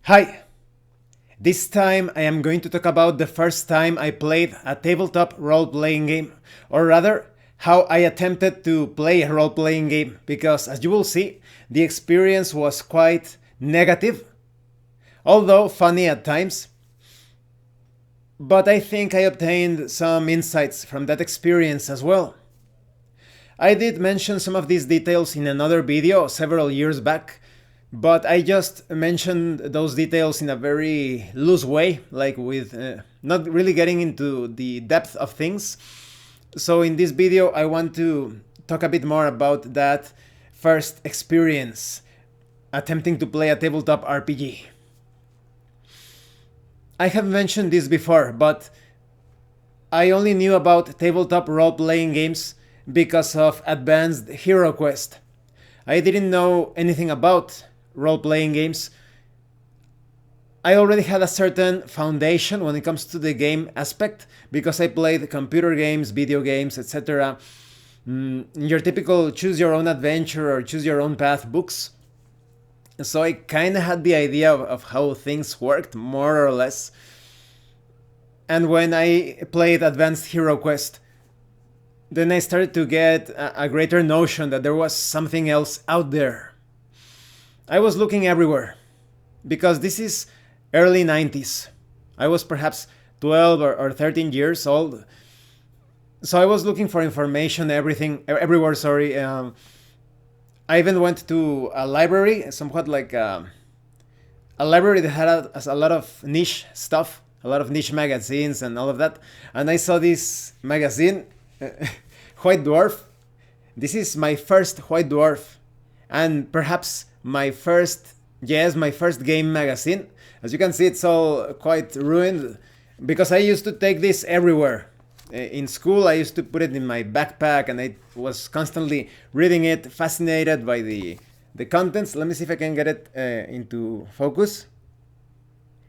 Hi! This time I am going to talk about the first time I played a tabletop role-playing game, or rather, how I attempted to play a role-playing game, because as you will see, the experience was quite negative, although funny at times, but I think I obtained some insights from that experience as well. I did mention some of these details in another video several years back, but I just mentioned those details in a very loose way, like with not really getting into the depth of things. So in this video, I want to talk a bit more about that first experience attempting to play a tabletop RPG. I have mentioned this before, but I only knew about tabletop role-playing games because of Advanced Hero Quest. I didn't know anything about role-playing games. I already had a certain foundation when it comes to the game aspect because I played computer games, video games, etc. Your typical choose your own adventure or choose your own path books. So I kind of had the idea of how things worked, more or less. And when I played Advanced Hero Quest, then I started to get a greater notion that there was something else out there. I was looking everywhere because this is early 90s. I was perhaps 12 or 13 years old. So I was looking for information, everywhere, sorry. I even went to a library, somewhat like a library that had a lot of niche stuff, a lot of niche magazines and all of that. And I saw this magazine, White Dwarf. This is my first White Dwarf, and perhaps my first, yes, my first game magazine. As you can see, it's all quite ruined because I used to take this everywhere. In school, I used to put it in my backpack and I was constantly reading it, fascinated by the contents. Let me see if I can get it into focus.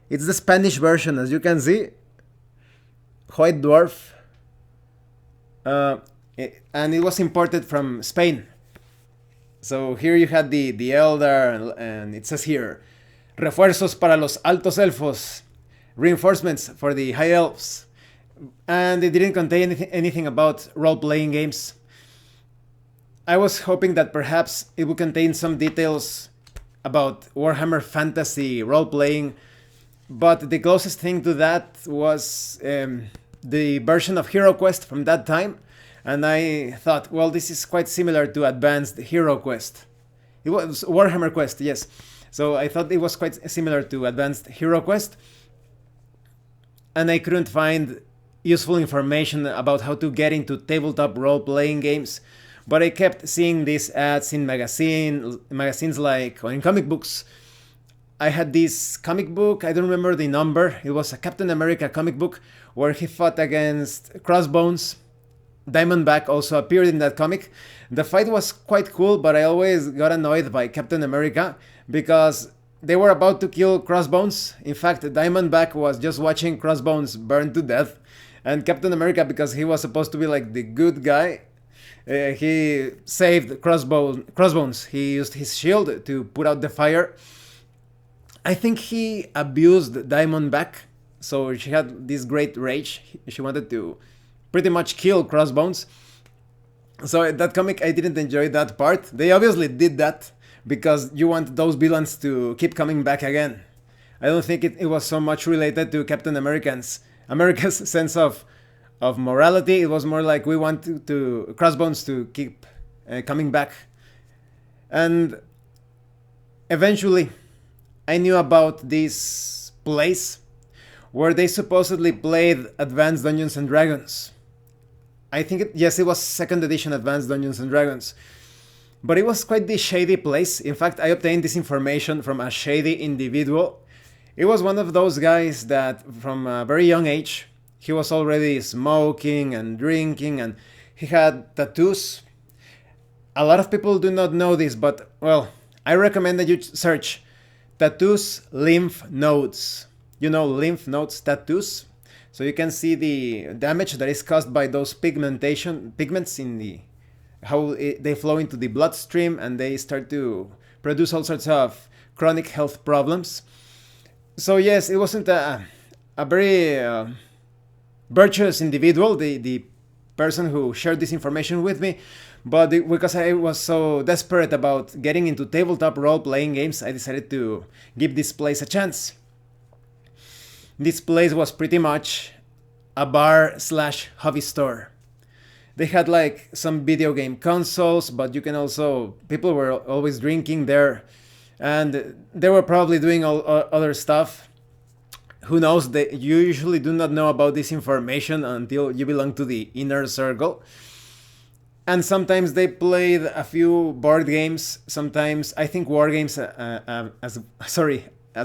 It's the Spanish version, as you can see. White Dwarf. And it was imported from Spain. So here you had the Elder, and it says here, refuerzos para los altos elfos, reinforcements for the high elves. And it didn't contain anything about role-playing games. I was hoping that perhaps it would contain some details about Warhammer Fantasy role-playing, but the closest thing to that was the version of Hero Quest from that time. And I thought, well, this is quite similar to Advanced Hero Quest. It was Warhammer Quest, yes. So I thought it was quite similar to Advanced Hero Quest. And I couldn't find useful information about how to get into tabletop role-playing games. But I kept seeing these ads in magazines like, or in comic books. I had this comic book, I don't remember the number. It was a Captain America comic book where he fought against Crossbones. Diamondback also appeared in that comic. The fight was quite cool, but I always got annoyed by Captain America because they were about to kill Crossbones. In fact, Diamondback was just watching Crossbones burn to death. And Captain America, because he was supposed to be like the good guy, he saved Crossbones. He used his shield to put out the fire. I think he abused Diamondback, so she had this great rage. She wanted to pretty much kill Crossbones. So that comic, I didn't enjoy that part. They obviously did that because you want those villains to keep coming back again. I don't think it was so much related to Captain America's sense of morality. It was more like we want to Crossbones to keep coming back. And eventually, I knew about this place where they supposedly played Advanced Dungeons and Dragons. I think yes, it was second edition Advanced Dungeons and Dragons. But it was quite the shady place. In fact, I obtained this information from a shady individual. It was one of those guys that from a very young age, he was already smoking and drinking and he had tattoos. A lot of people do not know this, but well, I recommend that you search tattoos lymph nodes. You know, lymph nodes tattoos. So you can see the damage that is caused by those pigments in the they flow into the bloodstream and they start to produce all sorts of chronic health problems. So yes, it wasn't a very virtuous individual, the person who shared this information with me, but because I was so desperate about getting into tabletop role playing games, I decided to give this place a chance. This place was pretty much a bar slash hobby store. They had like some video game consoles, but you can also, people were always drinking there, and they were probably doing all other stuff. Who knows? You usually do not know about this information until you belong to the inner circle. And sometimes they played a few board games. Sometimes I think war games as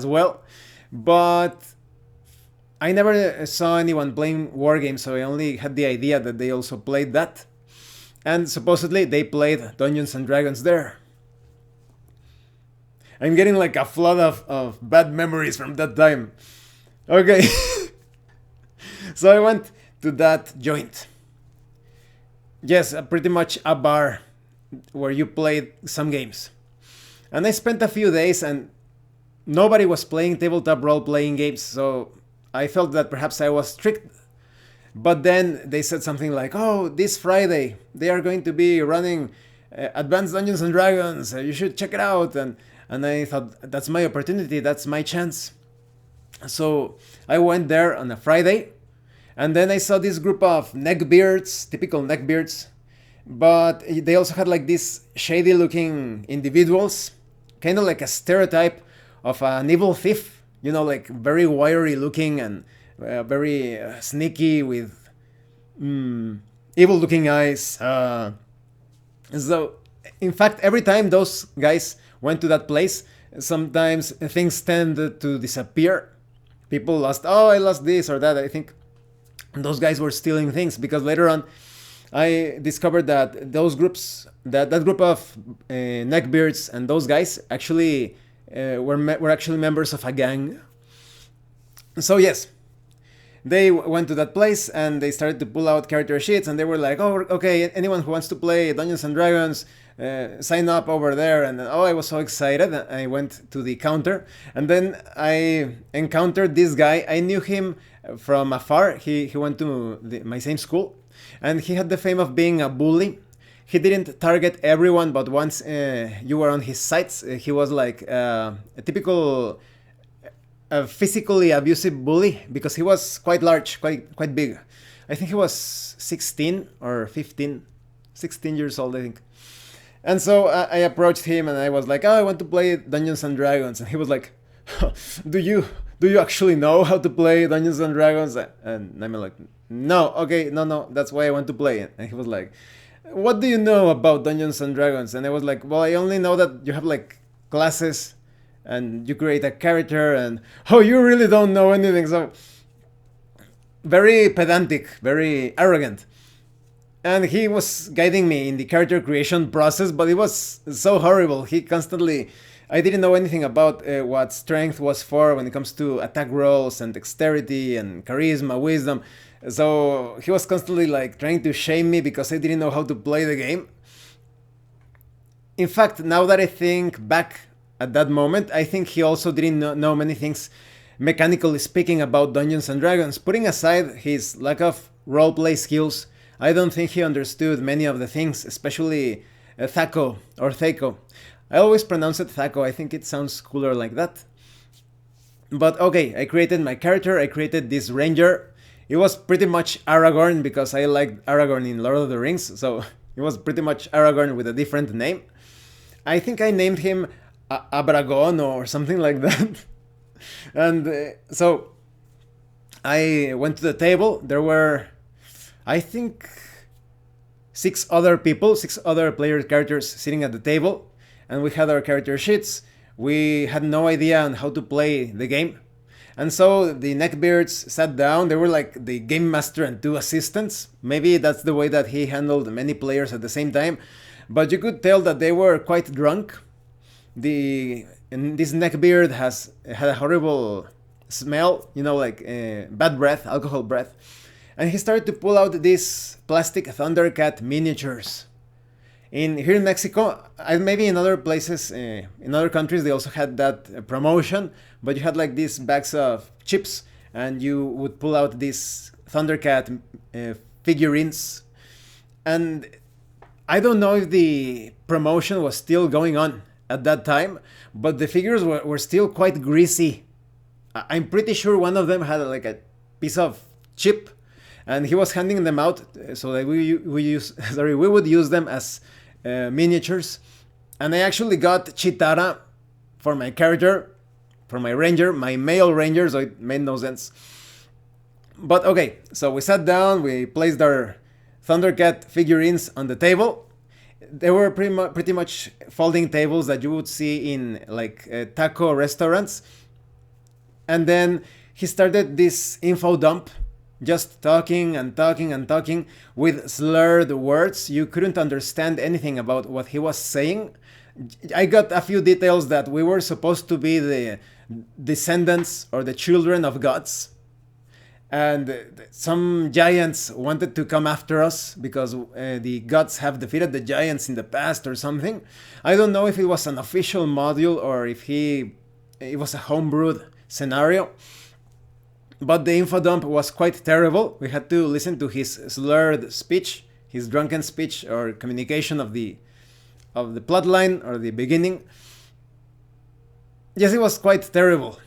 well. But I never saw anyone playing war games, so I only had the idea that they also played that. And supposedly they played Dungeons and Dragons there. I'm getting like a flood of bad memories from that time. Okay. So I went to that joint. Yes, pretty much a bar where you played some games. And I spent a few days and nobody was playing tabletop role playing games, so I felt that perhaps I was tricked. But then they said something like, oh, this Friday they are going to be running Advanced Dungeons and Dragons, you should check it out. And I thought, that's my opportunity, that's my chance. So I went there on a Friday, and then I saw this group of neckbeards, typical neckbeards, but they also had like these shady looking individuals, kind of like a stereotype of an evil thief, you know, like very wiry looking and very sneaky with evil looking eyes. So, in fact, every time those guys went to that place, sometimes things tend to disappear. People lost, oh, I lost this or that. I think those guys were stealing things because later on I discovered that those groups, that group of neckbeards and those guys actually were actually members of a gang. So yes, they went to that place and they started to pull out character sheets, and they were like, oh, okay, anyone who wants to play Dungeons and Dragons, sign up over there. And oh, I was so excited. I went to the counter, and then I encountered this guy. I knew him from afar. He went to my same school, and he had the fame of being a bully. He didn't target everyone, but once you were on his sights, he was like a typical physically abusive bully, because he was quite large, quite big. I think he was 16 or 15, 16 years old, I think. And so I approached him and I was like, oh, I want to play Dungeons and Dragons. And he was like, do you actually know how to play Dungeons and Dragons? And I'm like, no, okay, no, that's why I want to play it. And he was like, what do you know about Dungeons and Dragons? And I was like, well, I only know that you have like classes and you create a character, and oh, you really don't know anything. So very pedantic, very arrogant. And he was guiding me in the character creation process, but it was so horrible. He constantly, I didn't know anything about what strength was for when it comes to attack rolls and dexterity and charisma, wisdom. So he was constantly like trying to shame me because I didn't know how to play the game. In fact, now that I think back at that moment, I think he also didn't know many things, mechanically speaking, about Dungeons and Dragons. Putting aside his lack of roleplay skills, I don't think he understood many of the things, especially Thaco or Thaco. I always pronounce it Thaco, I think it sounds cooler like that. But okay, I created my character, I created this ranger. It was pretty much Aragorn because I liked Aragorn in Lord of the Rings, so it was pretty much Aragorn with a different name. I think I named him Abragon or something like that. And so I went to the table. There were, I think, 6 other people, 6 other player characters sitting at the table, and we had our character sheets. We had no idea on how to play the game. And so the neckbeards sat down. They were like the game master and 2 assistants. Maybe that's the way that he handled many players at the same time. But you could tell that they were quite drunk. And this neckbeard had a horrible smell, you know, like bad breath, alcohol breath. And he started to pull out these plastic Thundercat miniatures. In here in Mexico, maybe in other places, in other countries, they also had that promotion. But you had like these bags of chips, and you would pull out these Thundercat figurines. And I don't know if the promotion was still going on at that time, but the figures were still quite greasy. I'm pretty sure one of them had like a piece of chip, and he was handing them out so that we would use them as miniatures. And I actually got Chitara for my character, for my ranger, my male ranger, so it made no sense. But okay, so we sat down, we placed our Thundercat figurines on the table. They were pretty much folding tables that you would see in like taco restaurants. And then he started this info dump, just talking and talking and talking with slurred words. You couldn't understand anything about what he was saying. I got a few details that we were supposed to be the descendants or the children of gods. And some giants wanted to come after us because the gods have defeated the giants in the past or something. I don't know if it was an official module or if it was a homebrewed scenario. But the info dump was quite terrible. We had to listen to his slurred speech, his drunken speech or communication of the plotline or the beginning. Yes, it was quite terrible.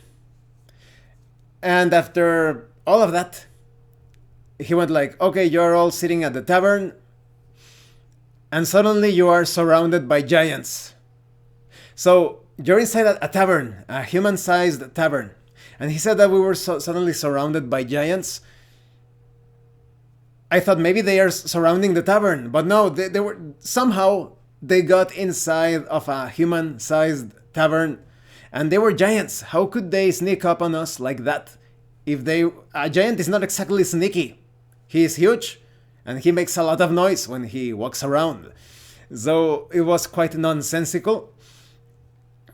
And after all of that, he went like, okay, you're all sitting at the tavern, and suddenly you are surrounded by giants. So you're inside a tavern, a human-sized tavern, and he said that we were suddenly surrounded by giants. I thought maybe they are surrounding the tavern, but no, they were somehow they got inside of a human-sized tavern, and they were giants. How could they sneak up on us like that? A giant is not exactly sneaky. He is huge, and he makes a lot of noise when he walks around. So it was quite nonsensical.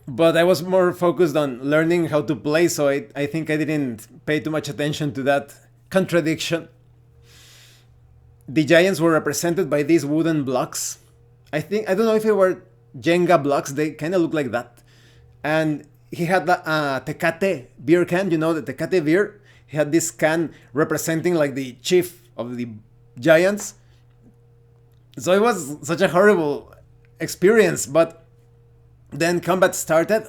But I was more focused on learning how to play, so I think I didn't pay too much attention to that contradiction. The giants were represented by these wooden blocks. I don't know if it were Jenga blocks, they kind of look like that. And he had a Tecate beer can, you know, the Tecate beer. He had this can representing like the chief of the giants. So it was such a horrible experience, but then combat started.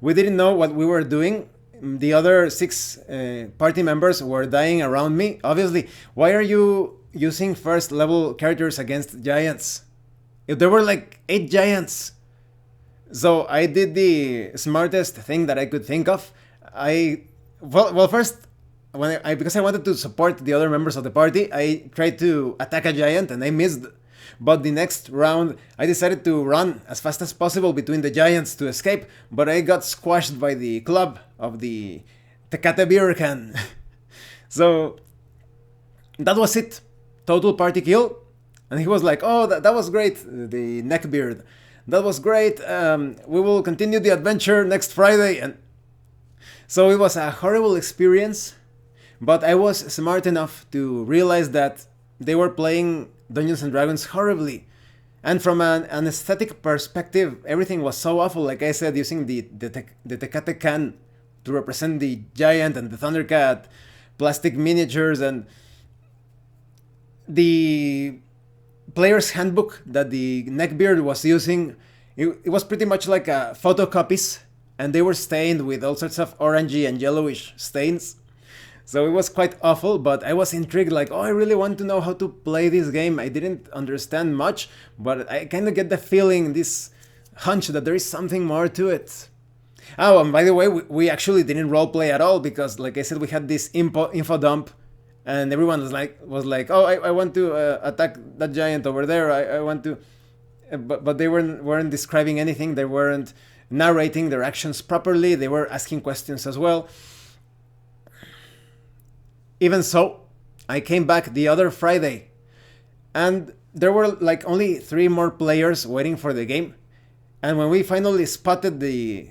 We didn't know what we were doing. The other 6 party members were dying around me. Obviously, why are you using first level characters against giants? If there were like 8 giants. So I did the smartest thing that I could think of. First, because I wanted to support the other members of the party, I tried to attack a giant and I missed. But the next round, I decided to run as fast as possible between the giants to escape, but I got squashed by the club of the Tecate beer can. So that was it. Total party kill. And he was like, oh, that was great, the neckbeard. That was great. We will continue the adventure next Friday. And so it was a horrible experience, but I was smart enough to realize that they were playing Dungeons and Dragons horribly. And from an aesthetic perspective, everything was so awful. Like I said, using the Tecate can to represent the giant and the Thundercat, plastic miniatures, and the player's handbook that the neckbeard was using, it was pretty much like photocopies, and they were stained with all sorts of orangey and yellowish stains. So it was quite awful, but I was intrigued, like, oh, I really want to know how to play this game. I didn't understand much, but I kind of get the feeling, this hunch that there is something more to it. Oh, and by the way, we actually didn't roleplay at all, because like I said, we had this info dump, and everyone was like, oh, I want to attack that giant over there. I want to, but they weren't describing anything. They weren't narrating their actions properly. They were asking questions as well. Even so, I came back the other Friday, and there were like only 3 more players waiting for the game. And when we finally spotted the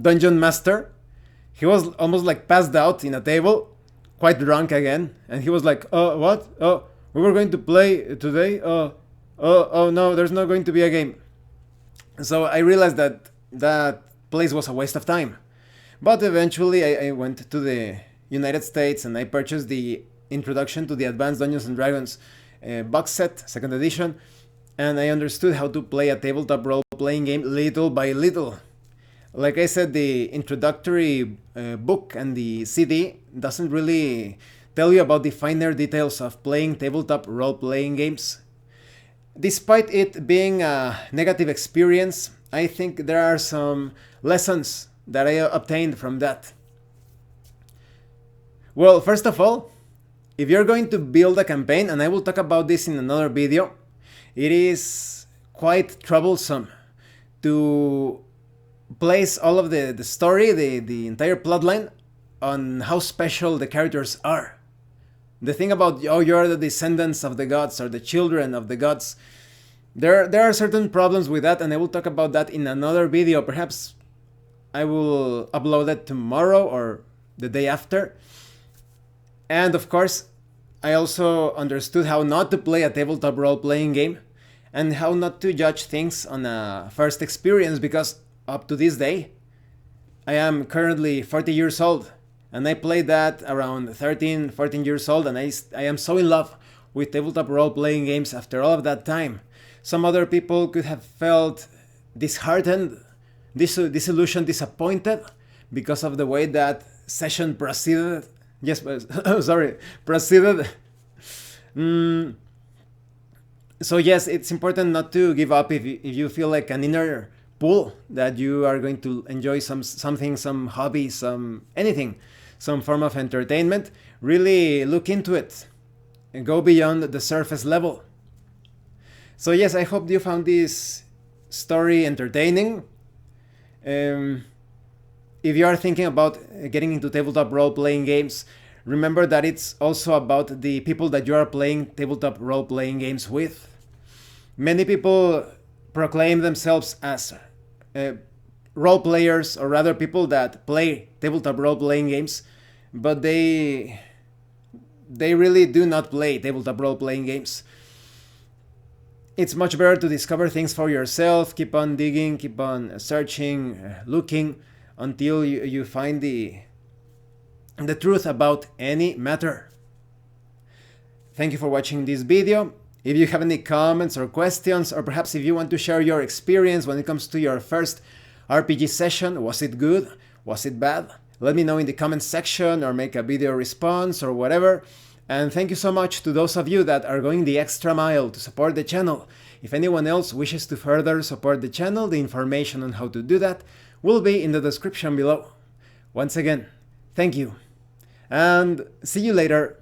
dungeon master, he was almost like passed out in a table, quite drunk again, and he was like, oh, what? Oh, we were going to play today? Oh, oh no, there's not going to be a game. So I realized that that place was a waste of time. But eventually I went to the United States and I purchased the Introduction to the Advanced Dungeons and Dragons box set, second edition, and I understood how to play a tabletop role playing game little by little. Like I said, the introductory book and the CD doesn't really tell you about the finer details of playing tabletop role playing games. Despite it being a negative experience, I think there are some lessons that I obtained from that. Well, first of all, if you're going to build a campaign, and I will talk about this in another video, it is quite troublesome to place all of the story, the entire plotline, on how special the characters are. The thing about, oh, you're the descendants of the gods or the children of the gods, there are certain problems with that, and I will talk about that in another video. Perhaps I will upload it tomorrow or the day after. And of course, I also understood how not to play a tabletop role-playing game and how not to judge things on a first experience, because up to this day, I am currently 40 years old and I played that around 13, 14 years old, and I am so in love with tabletop role-playing games after all of that time. Some other people could have felt disheartened, disillusioned, disappointed because of the way that session proceeded. Yes, sorry, proceeded. So yes, it's important not to give up if you feel like an inner pull that you are going to enjoy something, some hobby, anything, some form of entertainment. Really look into it and go beyond the surface level. So yes, I hope you found this story entertaining. If you are thinking about getting into tabletop role-playing games, remember that it's also about the people that you are playing tabletop role-playing games with. Many people proclaim themselves as role players, or rather people that play tabletop role-playing games, but they really do not play tabletop role-playing games. It's much better to discover things for yourself, keep on digging, keep on searching, looking, until you find the truth about any matter. Thank you for watching this video. If you have any comments or questions, or perhaps if you want to share your experience when it comes to your first RPG session, was it good? Was it bad? Let me know in the comments section, or make a video response or whatever. And thank you so much to those of you that are going the extra mile to support the channel. If anyone else wishes to further support the channel, the information on how to do that will be in the description below. Once again, thank you, and see you later.